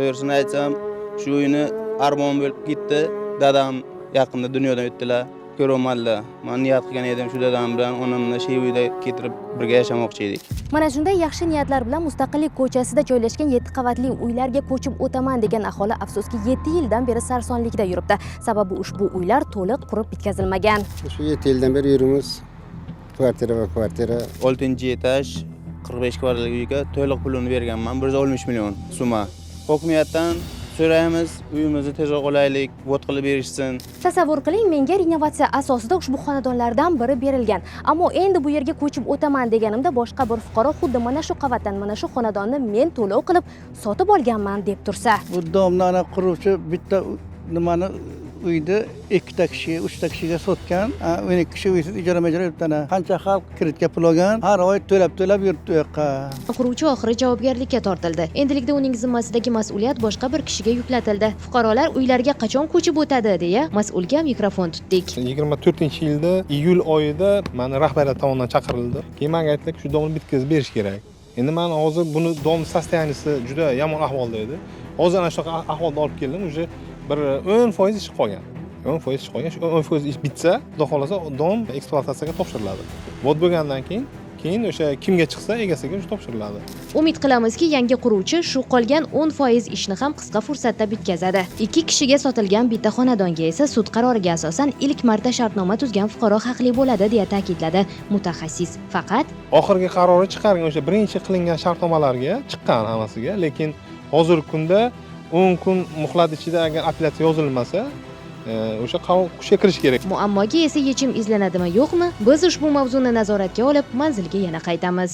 To'g'risini aytsam, shu uyni armon bo'lib ketdi. Dadam yaqinda dunyodan o'tdilar. Ko'rolmadilar. Men niyat qilgan edim shu dadam bilan onamni shu uyda keltirib birga yashamoqchi edik. Mana shunday yaxshi niyatlar bilan Mustaqillik ko'chasida joylashgan 7 qavatli uylarga ko'chib o'taman degan aholi afsuski 7 yildan beri sarsonlikda yuribdi. Sababi ushbu uylar to'liq qurib bitkazilmagan. Shu 7 yildan beri yurimiz. Kvartira va kvartira. 6-etaj 45 kvadratli uyga to'liq pulini berganman. 160 million summa. Hokimiyatdan so'raymiz, uyimizni tezroq olaylik, vot qilib berishsin. Tasavvur qiling, menga renovatsiya asosida ushbu xonadonlardan biri berilgan. Ammo endi bu yerga ko'chib o'taman deganimda boshqa bir fuqaro xuddi mana shu qavatdan mana shu xonadonni men to'lov qilib sotib olganman deb tursa. Bu domlani quruvchi bitta nimani uyda 2 kishi, 3 kishiga sotgan. 12 kishi uysiz ijara-majara yuribdi. Qancha xalq kreditga pul olgan, har oy to'lab yuribdi u yoqqa. Quruvchi oxiri javobgarlikka tortildi. Endilikda uning zimmasidagi mas'uliyat boshqa bir kishiga yuklatildi. Fuqarolar uylarga qachon ko'chib o'tadi deya mas'ulga mikrofon tutdik. 24-yilda iyul oyida meni rahbariyat tomonidan chaqirildi. Keyin menga aytdilar, shu domni bitkazib berish kerak. Endi men hozir buni dom sostoyaniyasi juda yomon ahvolda edi. Hozir ana shunaqa ahvolda olib keldim, уже bir 10% ish qolgan. 10% ish qolgan. Shu 10% ish bitsa, xudo xolasa dom ekspluatatsiyaga topshiriladi. Vot bo'lgandan keyin o'sha kimga chiqsa egasiga o'sha topshiriladi. Umid qilamizki, yangi quruvchi shu qolgan 10% ishni ham qisqa fursatda bitkazadi. 2 kishiga sotilgan bitta xonadonga esa sud qaroriga asosan ilk marta shartnoma tuzgan fuqaro haqli bo'ladi deya ta'kidladi mutaxassis. Faqat oxirgi qarori chiqargan o'sha birinchi qilingan shartnomalarga chiqqan hammasiga, lekin hozirgi kunda 10 kun muhlat ichida agar apellyatsiya yozilmasa, o'sha qonun kuchga kirish kerak. muammoga esa yechim izlanadimi yo'qmi? Biz ushbu mavzuni nazoratga olib, manzilga yana qaytamiz.